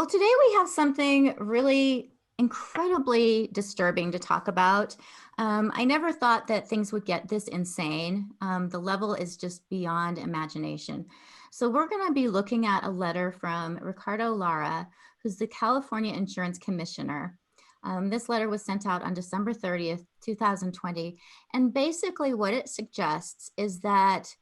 Well, today we have something really incredibly disturbing to talk about. I never thought that things would get this insane. The level is just beyond imagination. So, we're going to be looking at a letter from Ricardo Lara, who's the California Insurance Commissioner. This letter was sent out on December 30th, 2020. And basically, what it suggests is that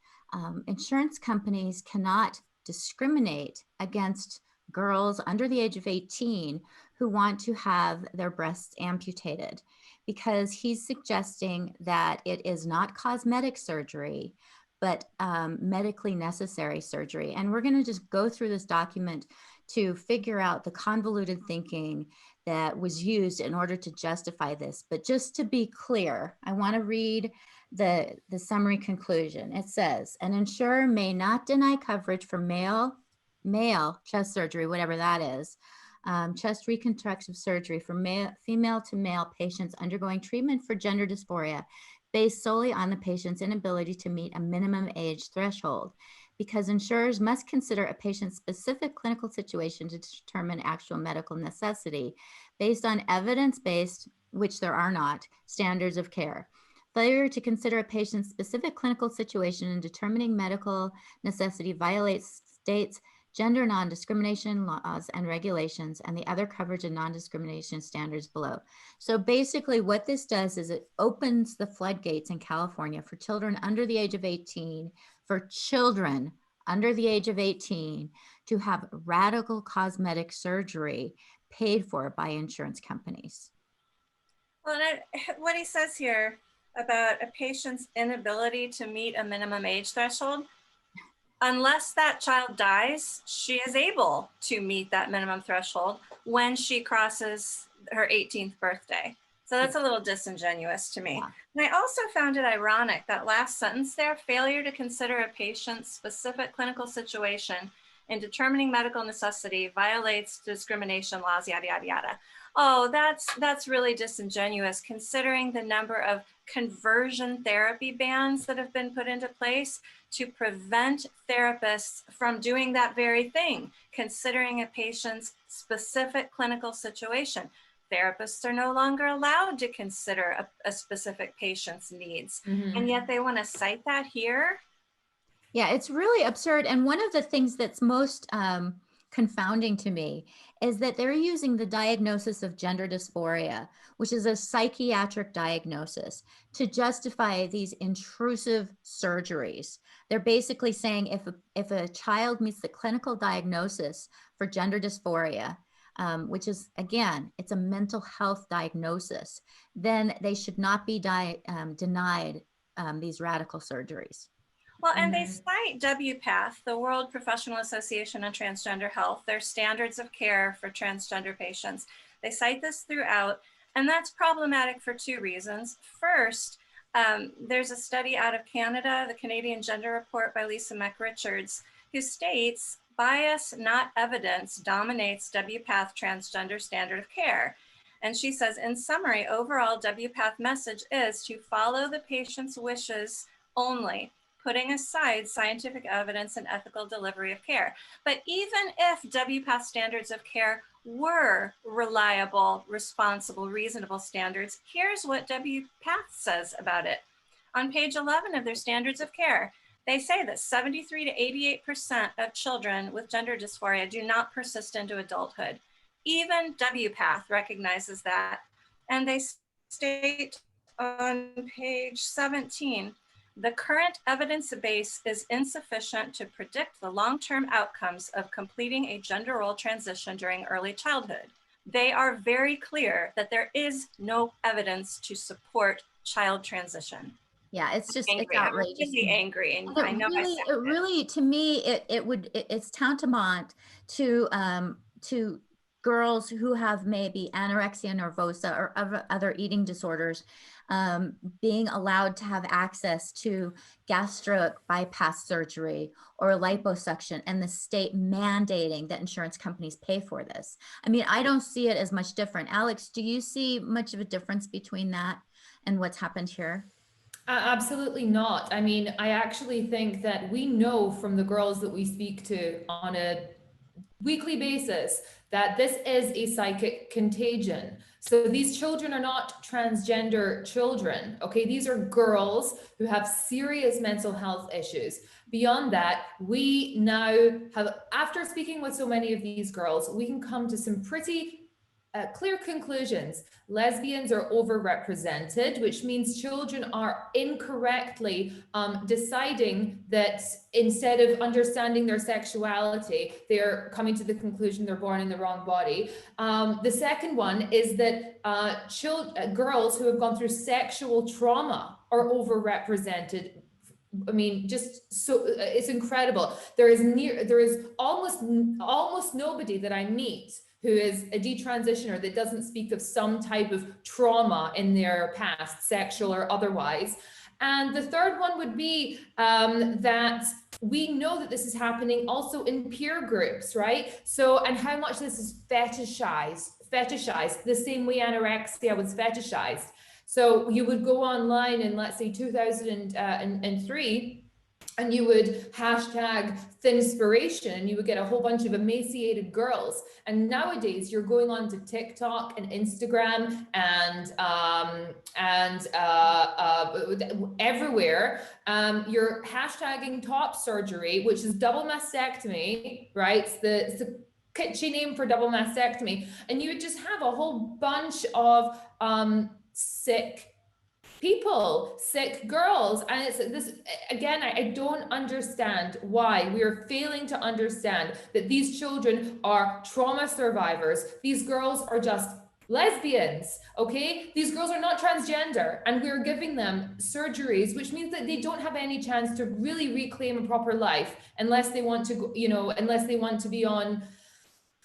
insurance companies cannot discriminate against girls under the age of 18 who want to have their breasts amputated because he's suggesting that it is not cosmetic surgery, but medically necessary surgery. And we're going to just go through this document to figure out the convoluted thinking that was used in order to justify this. But just to be clear, I want to read the summary conclusion. It says, an insurer may not deny coverage for male chest surgery, whatever that is, chest reconstructive surgery for female to male patients undergoing treatment for gender dysphoria based solely on the patient's inability to meet a minimum age threshold, because insurers must consider a patient's specific clinical situation to determine actual medical necessity based on evidence-based, which there are not, standards of care. Failure to consider a patient's specific clinical situation in determining medical necessity violates states' gender non-discrimination laws and regulations, and the other coverage and non-discrimination standards below. So basically what this does is it opens the floodgates in California for children under the age of 18, for children under the age of 18 to have radical cosmetic surgery paid for by insurance companies. Well, what he says here about a patient's inability to meet a minimum age threshold, unless that child dies, she is able to meet that minimum threshold when she crosses her 18th birthday. So that's a little disingenuous to me. Yeah. And I also found it ironic, that last sentence there, failure to consider a patient's specific clinical situation in determining medical necessity violates discrimination laws, yada, yada, yada. Oh, that's really disingenuous, considering the number of conversion therapy bans that have been put into place to prevent therapists from doing that very thing, considering a patient's specific clinical situation. Therapists are no longer allowed to consider a specific patient's needs, and yet they want to cite that here. Yeah, it's really absurd. And one of the things that's most confounding to me is that they're using the diagnosis of gender dysphoria, which is a psychiatric diagnosis, to justify these intrusive surgeries. They're basically saying if a child meets the clinical diagnosis for gender dysphoria, which is, again, it's a mental health diagnosis, then they should not be denied these radical surgeries. Well, and they cite WPATH, the World Professional Association on Transgender Health, their standards of care for transgender patients. They cite this throughout, and that's problematic for two reasons. First, there's a study out of Canada, the Canadian Gender Report by Lisa McRichards, who states bias, not evidence, dominates WPATH transgender standard of care. And she says, in summary, overall WPATH message is to follow the patient's wishes only, putting aside scientific evidence and ethical delivery of care. But even if WPATH standards of care were reliable, responsible, reasonable standards, here's what WPATH says about it. On page 11 of their standards of care, they say that 73 to 88% of children with gender dysphoria do not persist into adulthood. Even WPATH recognizes that. And they state on page 17, the current evidence base is insufficient to predict the long-term outcomes of completing a gender role transition during early childhood. They are very clear that there is no evidence to support child transition. Yeah, it's just Angry. it's outrageous. I'm really angry, and I know it really, to me, it's tantamount to girls who have maybe anorexia nervosa or other eating disorders being allowed to have access to gastric bypass surgery or liposuction, and the state mandating that insurance companies pay for this. I mean, I don't see it as much different. Alex, do you see much of a difference between that and what's happened here? Absolutely not. I mean, I actually think that we know from the girls that we speak to on a weekly basis that this is a psychic contagion. So these children are not transgender children, okay? These are girls who have serious mental health issues. Beyond that, we now have, after speaking with so many of these girls, we can come to some pretty clear conclusions. Lesbians are overrepresented, which means children are incorrectly deciding that instead of understanding their sexuality, they're coming to the conclusion they're born in the wrong body. The second one is that girls who have gone through sexual trauma are overrepresented. I mean, just so it's incredible. There is almost nobody that I meet who is a detransitioner that doesn't speak of some type of trauma in their past, sexual or otherwise. And the third one would be that we know that this is happening also in peer groups, right? So, and how much this is fetishized the same way anorexia was fetishized. So you would go online in, let's say, 2003, and you would hashtag thinspiration, and you would get a whole bunch of emaciated girls. And nowadays you're going on to TikTok and Instagram and everywhere. You're hashtagging top surgery, which is double mastectomy, right? It's the kitschy name for double mastectomy. And you would just have a whole bunch of sick people, sick girls. And it's this, again, I don't understand why we are failing to understand that these children are trauma survivors. These girls are just lesbians, okay? These girls are not transgender, and we're giving them surgeries, which means that they don't have any chance to really reclaim a proper life unless they want to, unless they want to be on,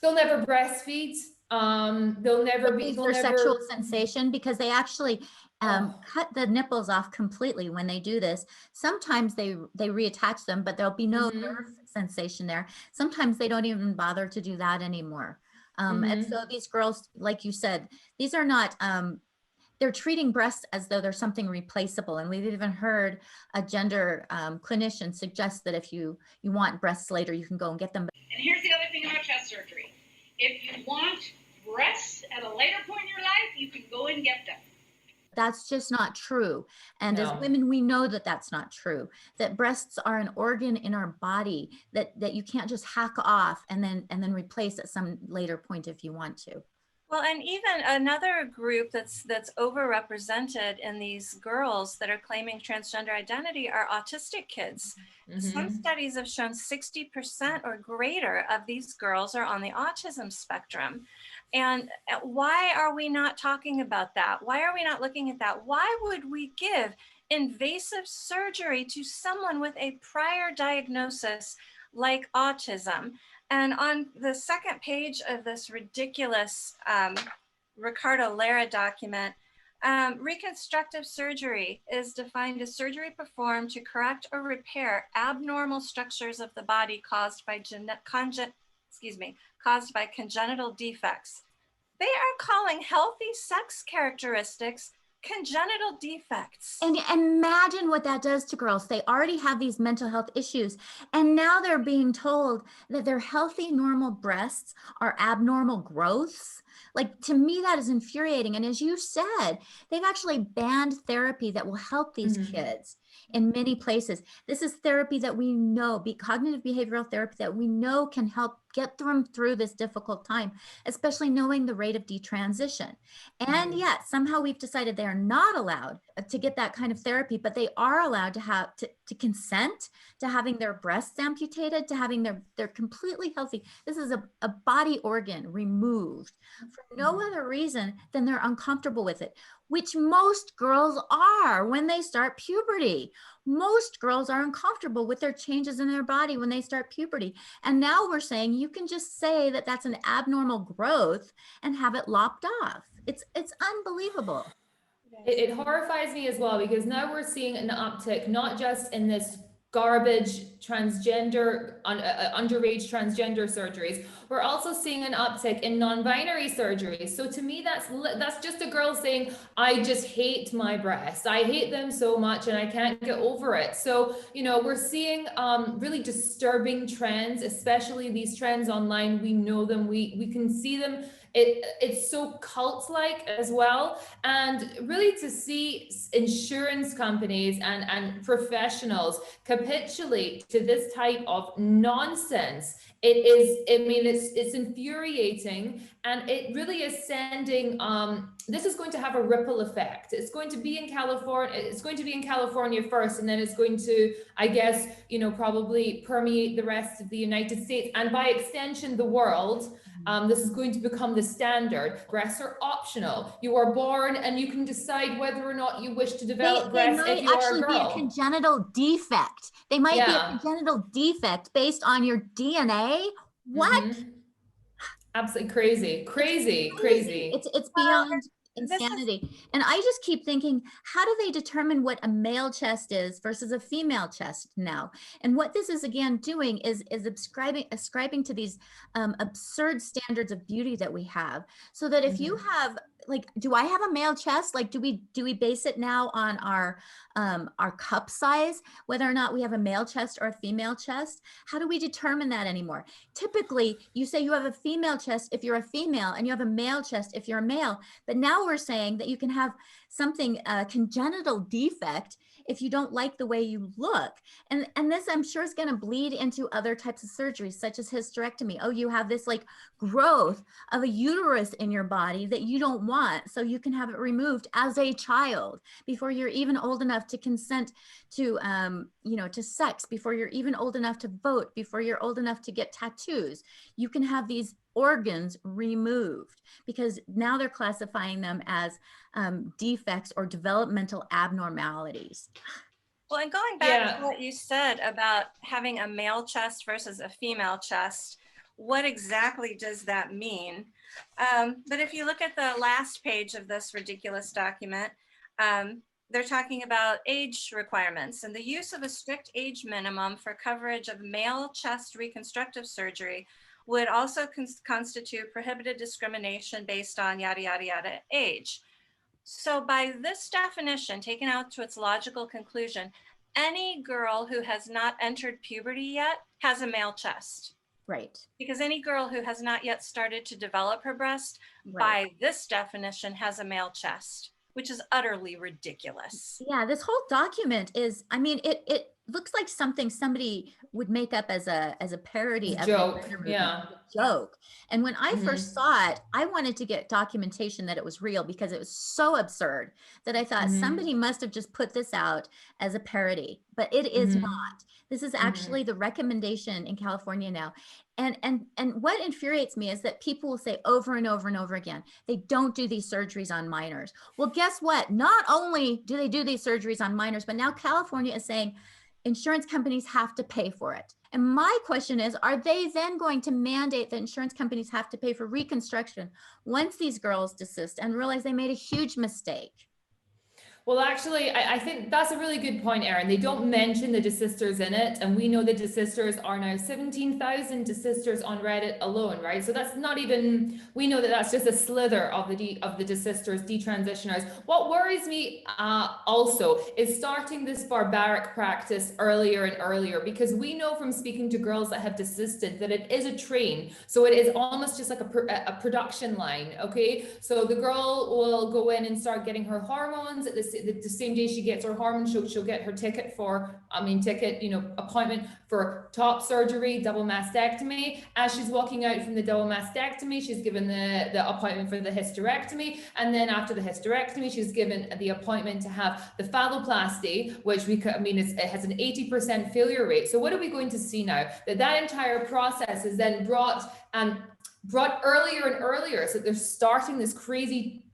they'll never breastfeed. They'll never be, their sexual sensation, because they actually cut the nipples off completely when they do this. Sometimes they reattach them, but there'll be no nerve sensation there. Sometimes they don't even bother to do that anymore. And so these girls, like you said, these are not, they're treating breasts as though there's something replaceable. And we've even heard a gender clinician suggest that if you want breasts later, you can go and get them. And here's the other thing about chest surgery. If you want breasts at a later point in your life, you can go and get them. That's just not true. And as women, we know that that's not true, that breasts are an organ in our body that you can't just hack off and then replace at some later point if you want to. Well, and even another group that's overrepresented in these girls that are claiming transgender identity are autistic kids. Some studies have shown 60% or greater of these girls are on the autism spectrum. And why are we not talking about that? Why are we not looking at that? Why would we give invasive surgery to someone with a prior diagnosis like autism? And on the second page of this ridiculous Ricardo Lara document, reconstructive surgery is defined as surgery performed to correct or repair abnormal structures of the body caused by congenital defects. They are calling healthy sex characteristics congenital defects. And imagine what that does to girls. They already have these mental health issues, and now they're being told that their healthy, normal breasts are abnormal growths. Like, to me, that is infuriating. And as you said, they've actually banned therapy that will help these kids in many places. This is therapy that we know, cognitive behavioral therapy that we know can help get them through this difficult time, especially knowing the rate of detransition. And yet somehow we've decided they are not allowed to get that kind of therapy, but they are allowed to have to consent to having their breasts amputated, to having they're completely healthy. This is a body organ removed for no other reason than they're uncomfortable with it, which most girls are when they start puberty. Most girls are uncomfortable with their changes in their body when they start puberty. And now we're saying you can just say that that's an abnormal growth and have it lopped off. It's unbelievable. It horrifies me as well, because now we're seeing an uptick, not just in this garbage transgender, underage transgender surgeries. We're also seeing an uptick in non-binary surgeries. So to me, that's just a girl saying, I just hate my breasts. I hate them so much and I can't get over it. So, you know, we're seeing really disturbing trends, especially these trends online. We know them, we can see them. It's so cult-like as well. And really to see insurance companies and professionals capitulate to this type of nonsense, it's infuriating, and it really is sending, this is going to have a ripple effect. It's going to be in California first, and then it's going to, I guess, you know, probably permeate the rest of the United States, and by extension, the world. This is going to become the standard. Breasts are optional. You are born and you can decide whether or not you wish to develop breasts if you are a girl. They might actually be a congenital defect. They might be a congenital defect based on your DNA. What? Mm-hmm. Absolutely crazy. It's beyond insanity. And I just keep thinking, how do they determine what a male chest is versus a female chest now? And what this is again doing is ascribing to these absurd standards of beauty that we have, so that if you have, like, do I have a male chest? Like, do we base it now on our cup size, whether or not we have a male chest or a female chest? How do we determine that anymore? Typically, you say you have a female chest if you're a female, and you have a male chest if you're a male. But now we're saying that you can have something, congenital defect, if you don't like the way you look. And this, I'm sure, is going to bleed into other types of surgeries, such as hysterectomy. Oh, you have this like growth of a uterus in your body that you don't want, so you can have it removed as a child before you're even old enough to consent to, to sex, before you're even old enough to vote, before you're old enough to get tattoos. You can have these organs removed because now they're classifying them as defects or developmental abnormalities. Well, and going back to what you said about having a male chest versus a female chest, what exactly does that mean? But if you look at the last page of this ridiculous document, they're talking about age requirements and the use of a strict age minimum for coverage of male chest reconstructive surgery would also constitute prohibited discrimination based on yada, yada, yada age. So by this definition, taken out to its logical conclusion, any girl who has not entered puberty yet has a male chest. Right. Because any girl who has not yet started to develop her breast, by this definition, has a male chest, which is utterly ridiculous. Yeah, this whole document is, I mean, it looks like something somebody would make up as a parody of joke. A joke. And when I first saw it, I wanted to get documentation that it was real, because it was so absurd that I thought somebody must have just put this out as a parody, but it is not. This is actually the recommendation in California now. And what infuriates me is that people will say over and over and over again, they don't do these surgeries on minors. Well, guess what? Not only do they do these surgeries on minors, but now California is saying insurance companies have to pay for it. And my question is, are they then going to mandate that insurance companies have to pay for reconstruction once these girls desist and realize they made a huge mistake? Well, actually, I think that's a really good point, Erin. They don't mention the desisters in it, and we know the desisters are now 17,000 desisters on Reddit alone, right? So that's not even, we know that that's just a slither of the desisters, detransitioners. What worries me also is starting this barbaric practice earlier and earlier, because we know from speaking to girls that have desisted that it is a train. So it is almost just like a production line, okay? So the girl will go in and start getting her hormones at the same day she gets her hormones. She'll get her appointment for top surgery, double mastectomy. As she's walking out from the double mastectomy, she's given the appointment for the hysterectomy, and then after the hysterectomy, she's given the appointment to have the phalloplasty, which it has an 80% failure rate. So what are we going to see now? That entire process is then brought earlier and earlier. So they're starting this crazy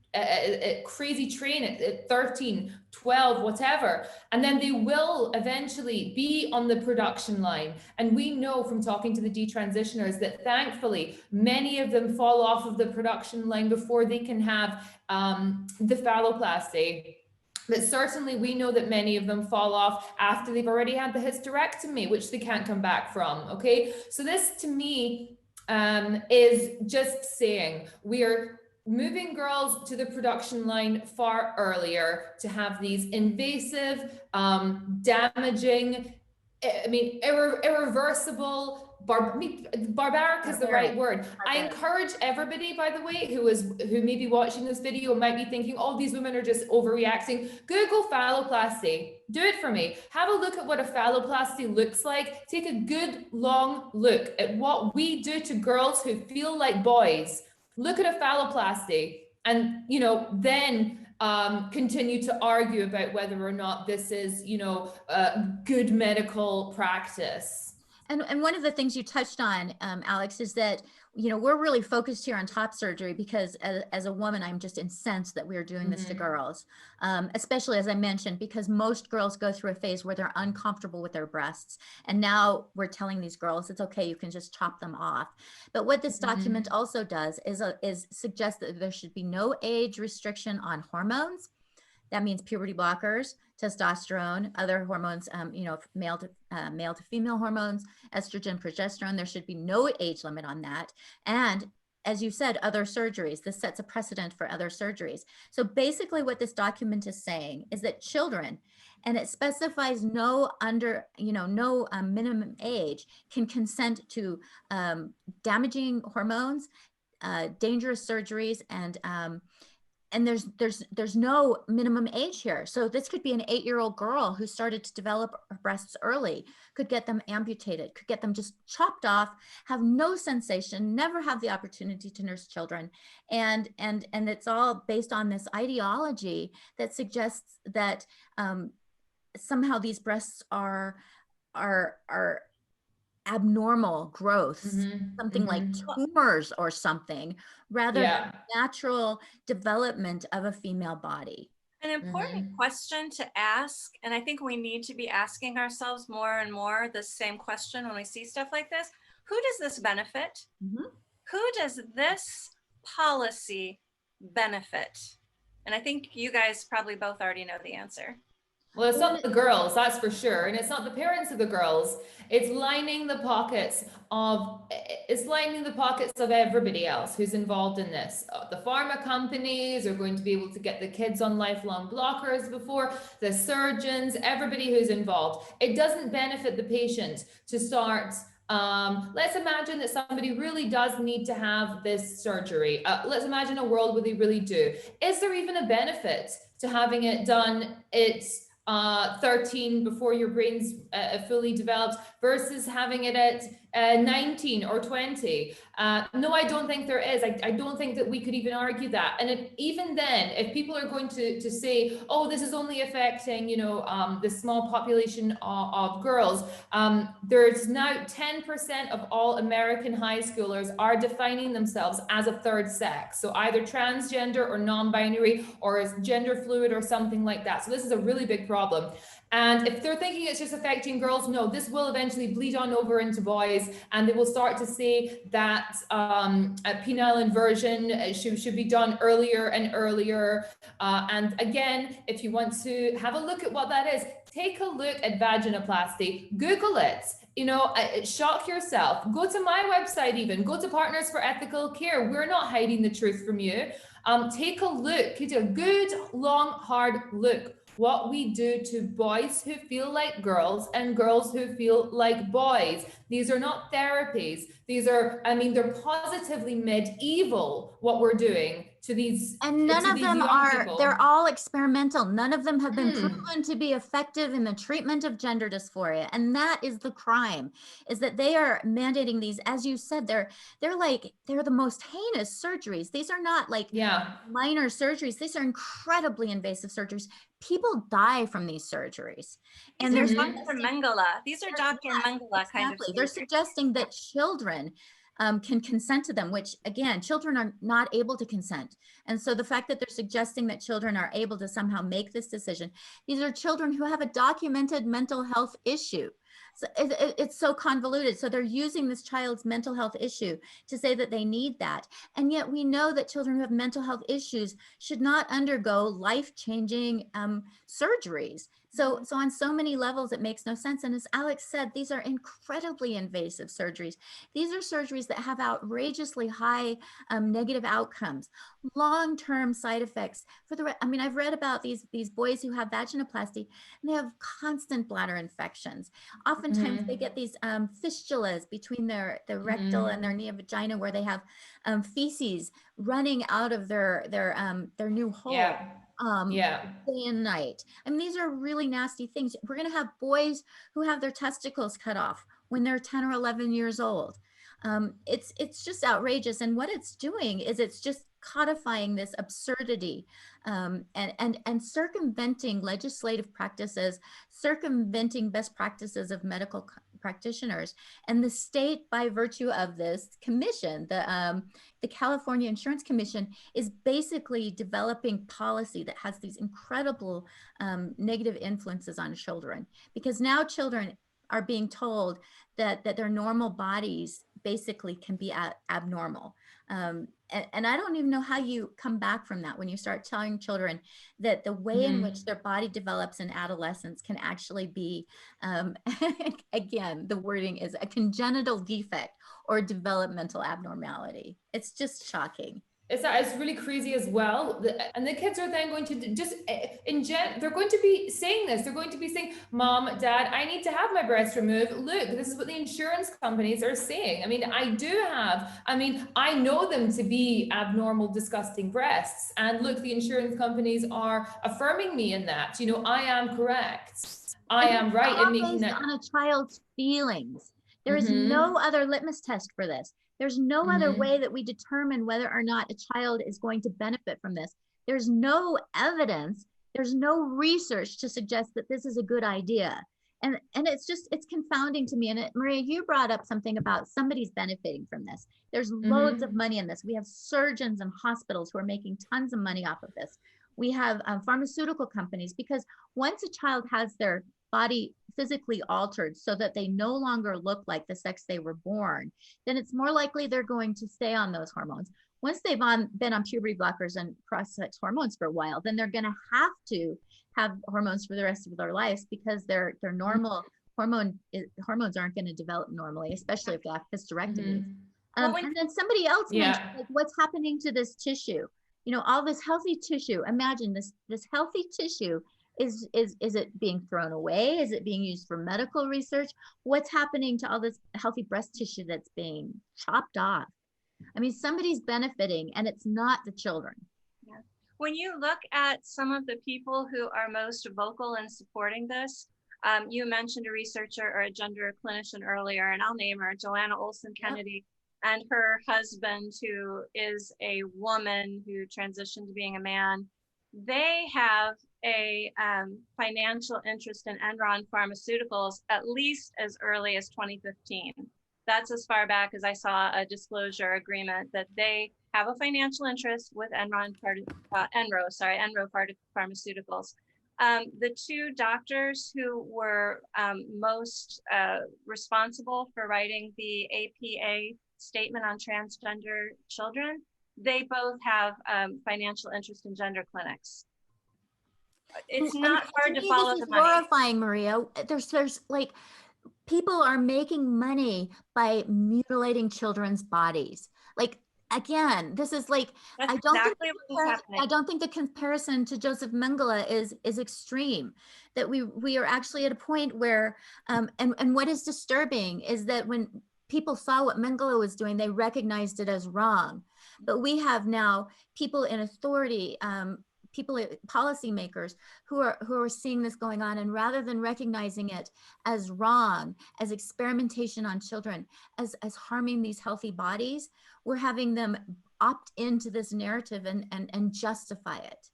train at 13, 12, whatever. And then they will eventually be on the production line. And we know from talking to the detransitioners that thankfully, many of them fall off of the production line before they can have the phalloplasty. But certainly we know that many of them fall off after they've already had the hysterectomy, which they can't come back from. Okay. So this to me is just saying we are moving girls to the production line far earlier to have these invasive, damaging, irreversible, barbaric is the right word. I encourage everybody, by the way, who may be watching this video might be thinking, oh, these women are just overreacting. Google phalloplasty. Do it for me. Have a look at what a phalloplasty looks like. Take a good long look at what we do to girls who feel like boys. Look at a phalloplasty, and then continue to argue about whether or not this is, good medical practice. And one of the things you touched on, Alex, is that, we're really focused here on top surgery because as a woman, I'm just incensed that we're doing this to girls, especially as I mentioned, because most girls go through a phase where they're uncomfortable with their breasts. And now we're telling these girls, it's okay, you can just chop them off. But what this document also does is suggest that there should be no age restriction on hormones. That means puberty blockers, testosterone, other hormones, male to female hormones, estrogen, progesterone. There should be no age limit on that. And as you said, other surgeries. This sets a precedent for other surgeries. So basically what this document is saying is that children, and it specifies no minimum age, can consent to damaging hormones, dangerous surgeries, and there's no minimum age here. So this could be an 8-year-old girl who started to develop her breasts early, could get them amputated, could get them just chopped off, have no sensation, never have the opportunity to nurse children. And it's all based on this ideology that suggests that somehow these breasts are abnormal growths, something like tumors or something, rather than natural development of a female body. An important question to ask, and I think we need to be asking ourselves more and more the same question when we see stuff like this: who does this benefit? Who does this policy benefit? And I think you guys probably both already know the answer. Well, it's not the girls, that's for sure. And it's not the parents of the girls. It's lining the pockets of everybody else who's involved in this. The pharma companies are going to be able to get the kids on lifelong blockers before the surgeons, everybody who's involved. It doesn't benefit the patient to start. Let's imagine that somebody really does need to have this surgery. Let's imagine a world where they really do. Is there even a benefit to having it done? It's 13 before your brain's fully developed versus having it at 19 or 20. No, I don't think there is. I don't think that we could even argue that. And even then, if people are going to say, oh, this is only affecting, the small population of girls, there's now 10% of all American high schoolers are defining themselves as a third sex. So either transgender or non-binary or as gender fluid or something like that. So this is a really big problem. And if they're thinking it's just affecting girls, no, this will eventually bleed on over into boys, and they will start to say that penile inversion should be done earlier and earlier. And again, if you want to have a look at what that is, take a look at vaginoplasty, Google it. Shock yourself. Go to my website even. Go to Partners for Ethical Care. We're not hiding the truth from you. Take a look. Take a good, long, hard look. What we do to boys who feel like girls and girls who feel like boys. These are not therapies. These are, they're positively medieval, what we're doing to these. And none of them they're all experimental. None of them have been proven to be effective in the treatment of gender dysphoria. And that is the crime, is that they are mandating these, as you said, they're the most heinous surgeries. These are not like minor surgeries. These are incredibly invasive surgeries. People die from these surgeries. And there's Dr. Mengele. These are Dr. Mengele kind of. They're suggesting that children can consent to them, which again, children are not able to consent. And so the fact that they're suggesting that children are able to somehow make this decision, these are children who have a documented mental health issue. So it's so convoluted. So they're using this child's mental health issue to say that they need that. And yet we know that children who have mental health issues should not undergo life-changing surgeries. So on so many levels, it makes no sense. And as Alex said, these are incredibly invasive surgeries. These are surgeries that have outrageously high negative outcomes, long-term side effects. I mean, I've read about these boys who have vaginoplasty, and they have constant bladder infections. Oftentimes, they get these fistulas between their rectal and their neo vagina, where they have feces running out of their new hole. Day and night. I mean, these are really nasty things. We're going to have boys who have their testicles cut off when they're 10 or 11 years old. It's just outrageous. And what it's doing is it's just codifying this absurdity and circumventing legislative practices, circumventing best practices of medical practitioners. And the state, by virtue of this commission, the California Insurance Commission, is basically developing policy that has these incredible negative influences on children, because now children are being told that their normal bodies basically can be abnormal. And I don't even know how you come back from that when you start telling children that the way in which their body develops in adolescence can actually be, again, the wording is a congenital defect or developmental abnormality. It's just shocking. It's really crazy as well. And the kids are then going to just they're going to be saying this. They're going to be saying, Mom, Dad, I need to have my breast removed. Look, this is what the insurance companies are saying. I mean, I know them to be abnormal, disgusting breasts. And look, the insurance companies are affirming me in that. You know, I am correct. I am right in making that. On a child's feelings. There is no other litmus test for this. There's no other way that we determine whether or not a child is going to benefit from this. There's no evidence. There's no research to suggest that this is a good idea. And it's confounding to me. And Maria, you brought up something about somebody's benefiting from this. There's loads of money in this. We have surgeons and hospitals who are making tons of money off of this. We have pharmaceutical companies, because once a child has their body physically altered so that they no longer look like the sex they were born, then it's more likely they're going to stay on those hormones. Once they've been on puberty blockers and cross-sex hormones for a while, then they're going to have hormones for the rest of their lives, because their normal hormones aren't going to develop normally, especially if they have hysterectomies. And then somebody else mentioned, like, what's happening to this tissue? You know, all this healthy tissue. Imagine this healthy tissue. Is it being thrown away? Is it being used for medical research? What's happening to all this healthy breast tissue that's being chopped off? I mean, somebody's benefiting, and it's not the children. Yeah. When you look at some of the people who are most vocal in supporting this, you mentioned a researcher or a gender clinician earlier, and I'll name her, Joanna Olson Kennedy, and her husband, who is a woman who transitioned to being a man. They have a financial interest in Enron Pharmaceuticals at least as early as 2015. That's as far back as I saw a disclosure agreement that they have a financial interest with Enro Pharmaceuticals. The two doctors who were most responsible for writing the APA statement on transgender children, they both have financial interest in gender clinics. It's not hard to follow the money. Horrifying, Maria. There's like, people are making money by mutilating children's bodies. Like, again, this is like, I don't think the comparison to Joseph Mengele is extreme. That we are actually at a point where, and what is disturbing is that when people saw what Mengele was doing, they recognized it as wrong. But we have now people in authority, policymakers who are seeing this going on, and rather than recognizing it as wrong, as experimentation on children, as harming these healthy bodies, we're having them opt into this narrative and justify it.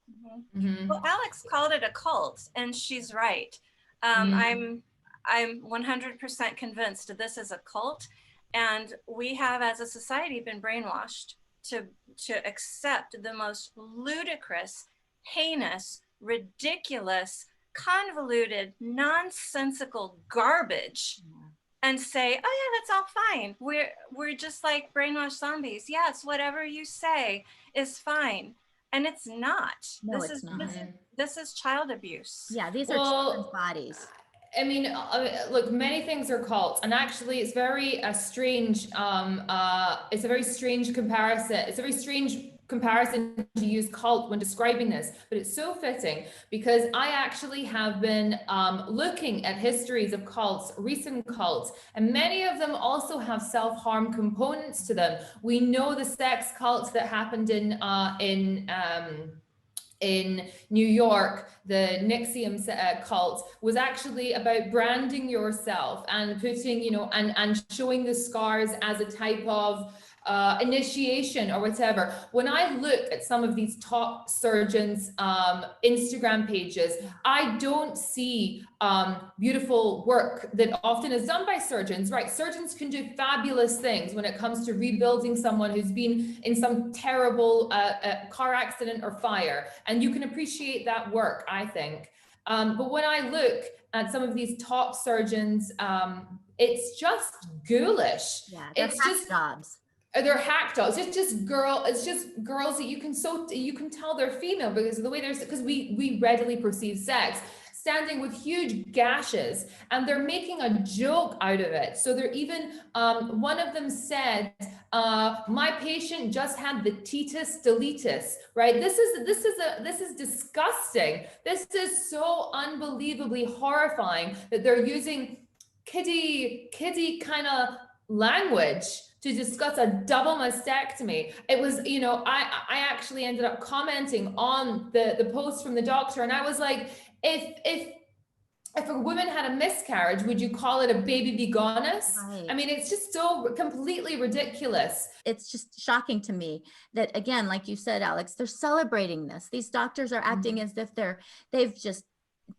Well, Alex called it a cult, and she's right. I'm 100% convinced that this is a cult, and we have, as a society, been brainwashed to accept the most ludicrous, heinous, ridiculous convoluted, nonsensical garbage and say, oh yeah, that's all fine. We're just like brainwashed zombies. Yes, whatever you say is fine. And it's not. No, it's not. This is child abuse. Yeah, these are children's Well, bodies. I mean, look, many things are cults, and actually, it's very strange. It's a very strange comparison. It's a very strange comparison to use cult when describing this, but it's so fitting because I actually have been looking at histories of cults, recent cults, and many of them also have self-harm components to them. We know the sex cults that happened in New York, the Nixium cult was actually about branding yourself and putting, and showing the scars as a type of initiation or whatever. When I look at some of these top surgeons' Instagram pages, I don't see beautiful work that often is done by surgeons, right? Surgeons can do fabulous things when it comes to rebuilding someone who's been in some terrible car accident or fire. And you can appreciate that work, I think. But when I look at some of these top surgeons, it's just ghoulish. Yeah, they're It's hack just jobs. they're hack dolls. It's just girls that you can tell they're female because of the way because we readily perceive sex, standing with huge gashes, and they're making a joke out of it. So they're even one of them said, my patient just had the tetus deletus, right? This is disgusting. This is so unbelievably horrifying that they're using kiddie kind of language to discuss a double mastectomy. It was, I actually ended up commenting on the post from the doctor, and I was like, if a woman had a miscarriage, would you call it a baby begonus? Right. I mean, it's just so completely ridiculous. It's just shocking to me that, again, like you said, Alex, they're celebrating this. These doctors are acting as if they've just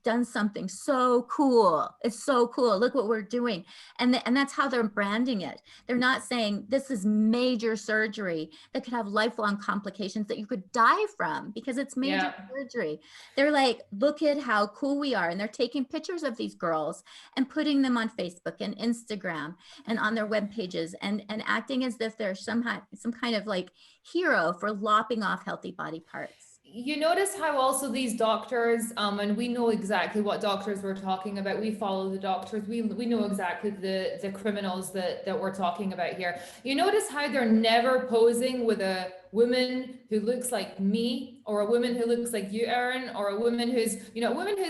done something so cool. It's so cool. Look what we're doing. And that's how they're branding it. They're not saying this is major surgery that could have lifelong complications that you could die from because it's major surgery. They're like, look at how cool we are. And they're taking pictures of these girls and putting them on Facebook and Instagram and on their web pages and acting as if they're some kind of like hero for lopping off healthy body parts. You notice how also these doctors, and we know exactly what doctors we're talking about. We follow the doctors. We know exactly the criminals that we're talking about here. You notice how they're never posing with a woman who looks like me, or a woman who looks like you, Erin, or a woman who's,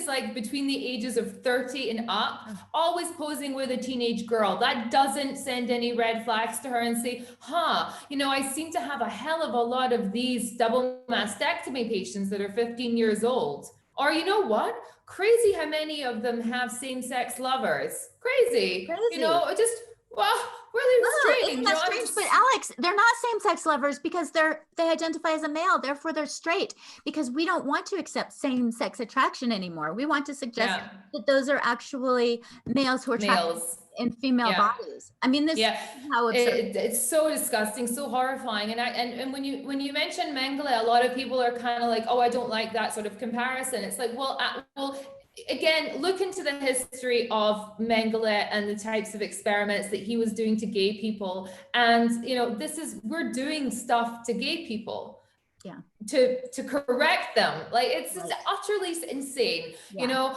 like between the ages of 30 and up, always posing with a teenage girl. That doesn't send any red flags to her and say, I seem to have a hell of a lot of these double mastectomy patients that are 15 years old. Or you know what? Crazy how many of them have same-sex lovers. Crazy. Really strange. Isn't that strange? But Alex, they're not same-sex lovers because they identify as a male, therefore they're straight, because we don't want to accept same-sex attraction anymore. We want to suggest that those are actually males who are attracted in female bodies. I mean, this is how absurd. It's so disgusting, so horrifying. And when you mention Mengele, a lot of people are kind of like, oh, I don't like that sort of comparison. It's like, well, again, look into the history of Mengele and the types of experiments that he was doing to gay people. And, we're doing stuff to gay people. Yeah. To correct them. Like it's utterly insane. Yeah.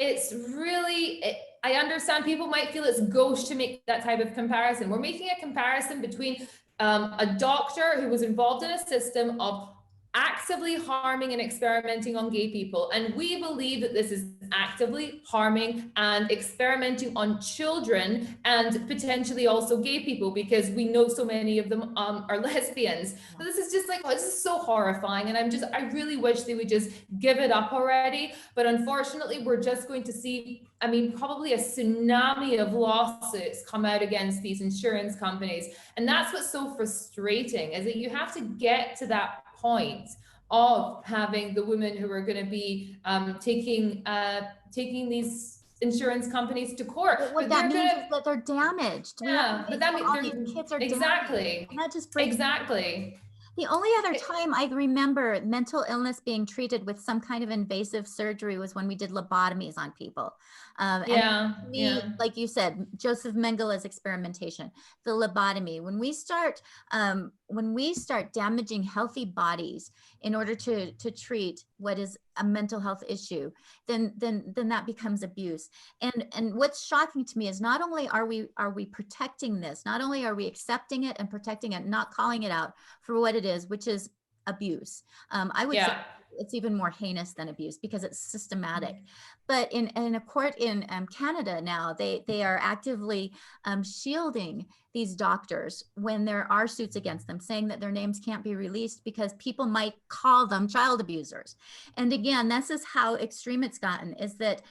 It's really, I understand people might feel it's gauche to make that type of comparison. We're making a comparison between a doctor who was involved in a system of actively harming and experimenting on gay people. And we believe that this is actively harming and experimenting on children and potentially also gay people, because we know so many of them are lesbians. So this is just like, this is so horrifying. And I really wish they would just give it up already. But unfortunately, we're just going to see, probably a tsunami of lawsuits come out against these insurance companies. And that's what's so frustrating, is that you have to get to that point of having the women who are going to be taking these insurance companies to court. But what that means is that they're damaged. Yeah, but that means all these kids are exactly damaged. And that just breaks. Exactly. The only other time I remember mental illness being treated with some kind of invasive surgery was when we did lobotomies on people. And Yeah, to me, yeah, like you said, Joseph Mengele's experimentation, the lobotomy. When we start damaging healthy bodies in order to treat what is a mental health issue, then that becomes abuse. And what's shocking to me is not only are we protecting this, not only are we accepting it and protecting it, not calling it out for what it is, which is abuse. I would say yeah. it's even more heinous than abuse because it's systematic. But in a court in Canada now, they are actively shielding these doctors when there are suits against them, saying that their names can't be released because people might call them child abusers. And again, this is how extreme it's gotten, is that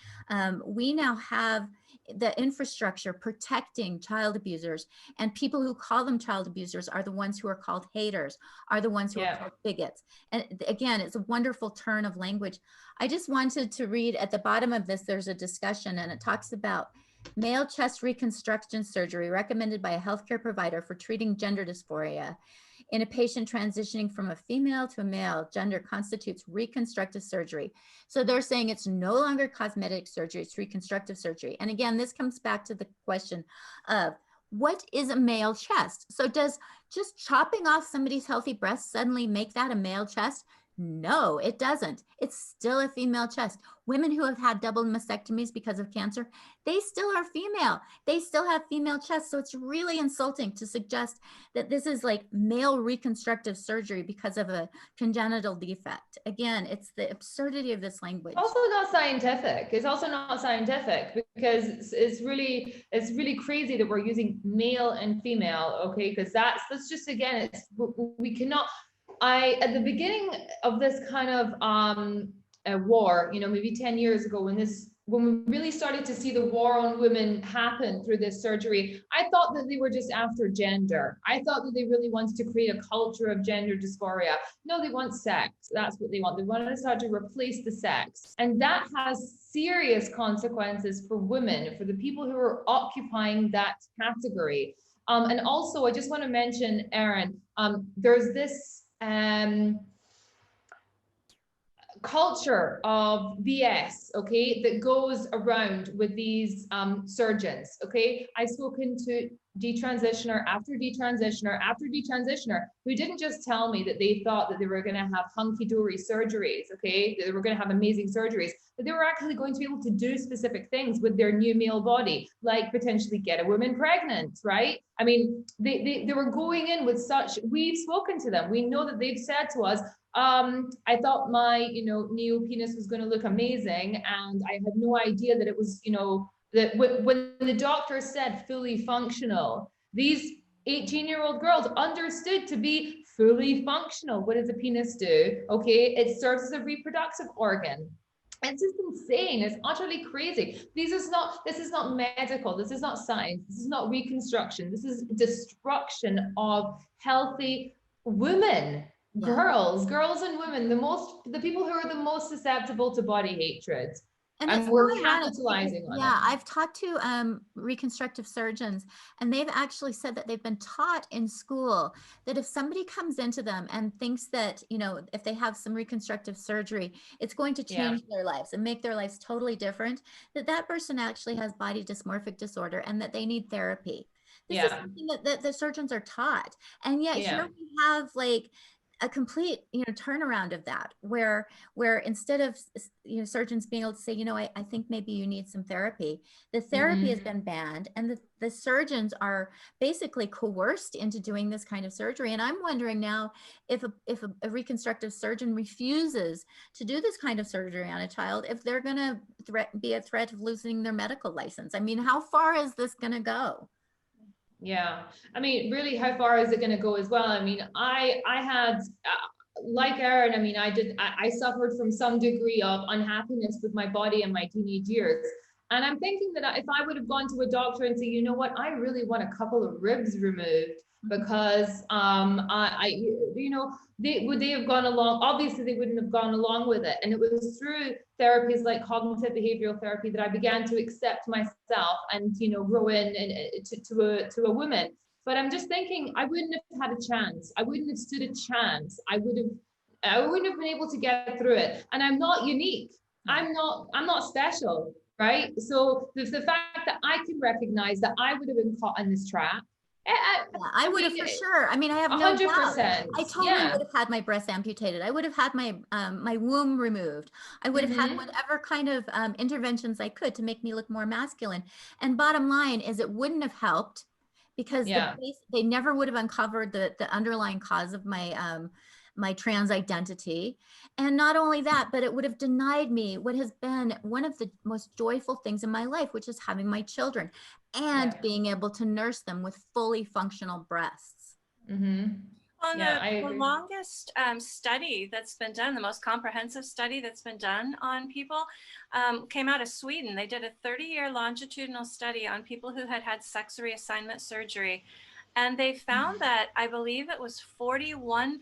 we now have the infrastructure protecting child abusers, and people who call them child abusers are the ones who are called haters, are the ones who are called bigots. And again, it's a wonderful turn of language. I just wanted to read at the bottom of this, there's a discussion and it talks about male chest reconstruction surgery recommended by a healthcare provider for treating gender dysphoria in a patient transitioning from a female to a male gender constitutes reconstructive surgery. So they're saying it's no longer cosmetic surgery, it's reconstructive surgery. And again, this comes back to the question of what is a male chest? So does just chopping off somebody's healthy breast suddenly make that a male chest? No, it doesn't. It's still a female chest. Women who have had double mastectomies because of cancer, they still are female. They still have female chests. So it's really insulting to suggest that this is like male reconstructive surgery because of a congenital defect. Again, it's the absurdity of this language. Also not scientific. It's also not scientific because it's really crazy that we're using male and female, okay? Because that's just, again, we cannot. At the beginning of this kind of war, maybe 10 years ago, when we really started to see the war on women happen through this surgery, I thought that they were just after gender. I thought that they really wanted to create a culture of gender dysphoria. No, they want sex. That's what they want. They want to start to replace the sex. And that has serious consequences for women, for the people who are occupying that category. And also, I just want to mention, Erin, there's this culture of BS, okay, that goes around with these surgeons, okay? I've spoken to detransitioner after detransitioner after detransitioner who didn't just tell me that they thought that they were going to have hunky-dory surgeries, okay? They were going to have amazing surgeries, but they were actually going to be able to do specific things with their new male body, like potentially get a woman pregnant, right? I mean, they were going in with such, we've spoken to them. We know that they've said to us, I thought my, neo penis was going to look amazing. And I had no idea that it was, that when the doctor said fully functional, these 18-year-old girls understood to be fully functional. What does a penis do? Okay, it serves as a reproductive organ. It's just insane. It's utterly crazy. This is not medical. This is not science. This is not reconstruction. This is destruction of healthy women. Yeah. Girls and women, the people who are the most susceptible to body hatred. And we're capitalizing on it. Yeah, I've talked to reconstructive surgeons, and they've actually said that they've been taught in school that if somebody comes into them and thinks that, if they have some reconstructive surgery, it's going to change their lives and make their lives totally different, that person actually has body dysmorphic disorder and that they need therapy. This is something that the surgeons are taught. And yet here we have like a complete turnaround of that where instead of surgeons being able to say I think maybe you need some therapy, the therapy has been banned and the surgeons are basically coerced into doing this kind of surgery. And I'm wondering now if a reconstructive surgeon refuses to do this kind of surgery on a child, if they're going to be a threat of losing their medical license. I mean, how far is this going to go? Yeah, I mean, really, how far is it going to go as well? I mean, I had, like Erin, I mean, I suffered from some degree of unhappiness with my body in my teenage years. And I'm thinking that if I would have gone to a doctor and say, you know what, I really want a couple of ribs removed because would they have gone along? Obviously, they wouldn't have gone along with it. And it was through therapies like cognitive behavioral therapy that I began to accept myself and grow in to a woman. But I'm just thinking, I wouldn't have had a chance. I wouldn't have stood a chance. I wouldn't have been able to get through it. And I'm not unique. I'm not special, right? So the fact that I can recognize that I would have been caught in this trap. Yeah, I would have for sure. I mean, I have no doubt. 100%. I totally would have had my breast amputated. I would have had my my womb removed. I would have had whatever kind of interventions I could to make me look more masculine. And bottom line is, it wouldn't have helped because they never would have uncovered the underlying cause of my my trans identity. And not only that, but it would have denied me what has been one of the most joyful things in my life, which is having my children and being able to nurse them with fully functional breasts. On Yeah, the longest study that's been done, the most comprehensive study that's been done on people, came out of Sweden. They did a 30-year longitudinal study on people who had had sex reassignment surgery. And they found that, I believe it was 41%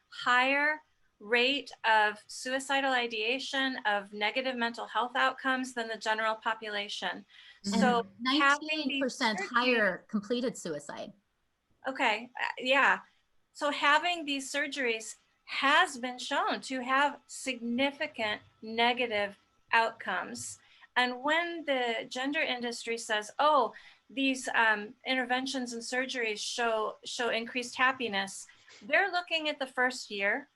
higher rate of suicidal ideation, of negative mental health outcomes than the general population. So 19% higher completed suicide. Okay, yeah. So having these surgeries has been shown to have significant negative outcomes. And when the gender industry says, oh, these interventions and surgeries show increased happiness, they're looking at the first year,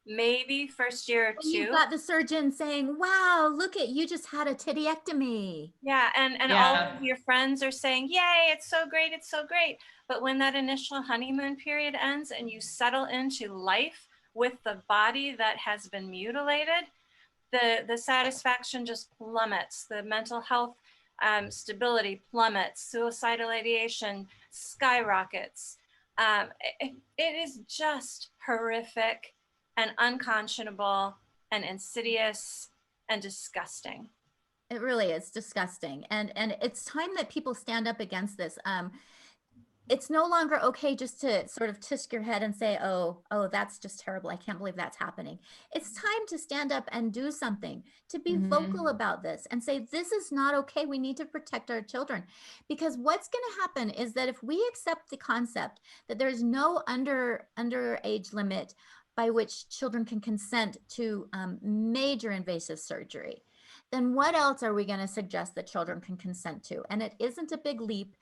maybe first year or two. You've got the surgeon saying, wow, look at, you just had a tittyectomy. Yeah, and all of your friends are saying, yay, it's so great, it's so great. But when that initial honeymoon period ends and you settle into life with the body that has been mutilated, the satisfaction just plummets, the mental health stability plummets, suicidal ideation skyrockets. It is just horrific and unconscionable and insidious and disgusting. It really is disgusting. And it's time that people stand up against this. It's no longer okay just to sort of tusk your head and say, oh, that's just terrible. I can't believe that's happening. It's time to stand up and do something, to be vocal about this and say, this is not okay. We need to protect our children. Because what's going to happen is that if we accept the concept that there's no underage limit by which children can consent to major invasive surgery, then what else are we going to suggest that children can consent to? And it isn't a big leap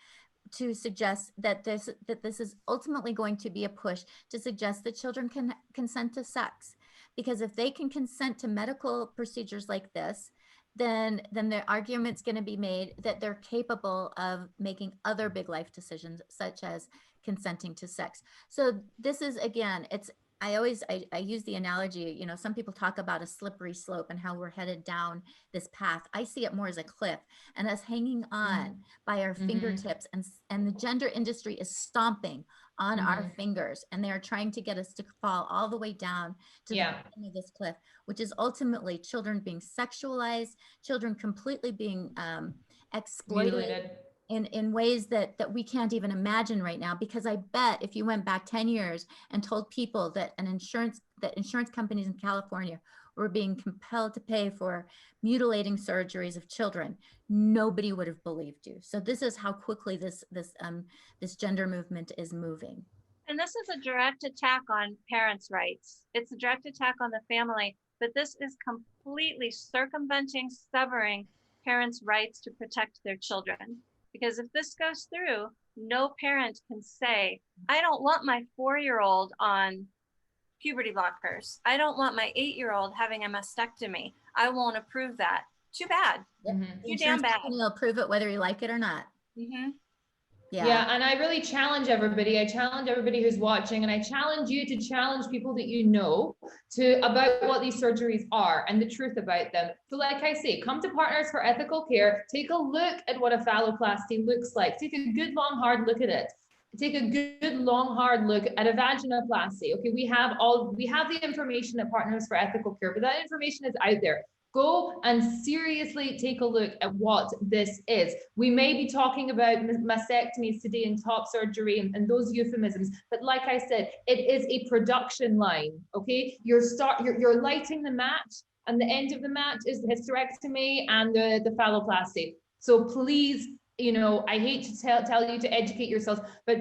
to suggest that this is ultimately going to be a push to suggest that children can consent to sex. Because if they can consent to medical procedures like this, then the argument's going to be made that they're capable of making other big life decisions, such as consenting to sex. So this is, again, I use the analogy, you know, some people talk about a slippery slope and how we're headed down this path. I see it more as a cliff and us hanging on by our fingertips, and the gender industry is stomping on our fingers, and they are trying to get us to fall all the way down to the bottom of this cliff, which is ultimately children being sexualized, children completely being exploited in ways that we can't even imagine right now. Because I bet if you went back 10 years and told people that insurance companies in California were being compelled to pay for mutilating surgeries of children, nobody would have believed you. So this is how quickly this gender movement is moving. And this is a direct attack on parents' rights. It's a direct attack on the family, but this is completely circumventing, severing parents' rights to protect their children. Because if this goes through, no parent can say, I don't want my 4-year-old on puberty blockers. I don't want my 8-year-old having a mastectomy. I won't approve that. Too bad. Too damn bad. You'll approve it whether you like it or not. Yeah, and I really challenge everybody. I challenge everybody who's watching, and I challenge you to challenge people that you know about what these surgeries are and the truth about them. So like I say, come to Partners for Ethical Care, take a look at what a phalloplasty looks like. Take a good long hard look at it. Take a good long hard look at a vaginoplasty. Okay, we have the information at Partners for Ethical Care, but that information is out there. Go and seriously take a look at what this is. We may be talking about mastectomies today and top surgery and those euphemisms, but like I said, it is a production line, okay? You're lighting the match, and the end of the match is the hysterectomy and the phalloplasty. So please I hate to tell you to educate yourself, but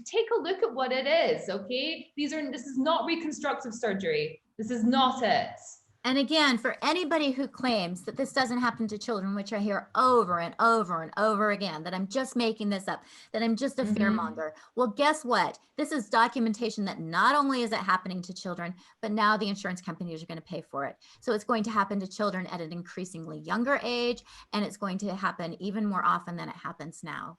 take a look at what it is, okay? This is not reconstructive surgery. This is not it. And again, for anybody who claims that this doesn't happen to children, which I hear over and over and over again, that I'm just making this up, that I'm just a fearmonger. Well, guess what? This is documentation that not only is it happening to children, but now the insurance companies are going to pay for it. So it's going to happen to children at an increasingly younger age, and it's going to happen even more often than it happens now.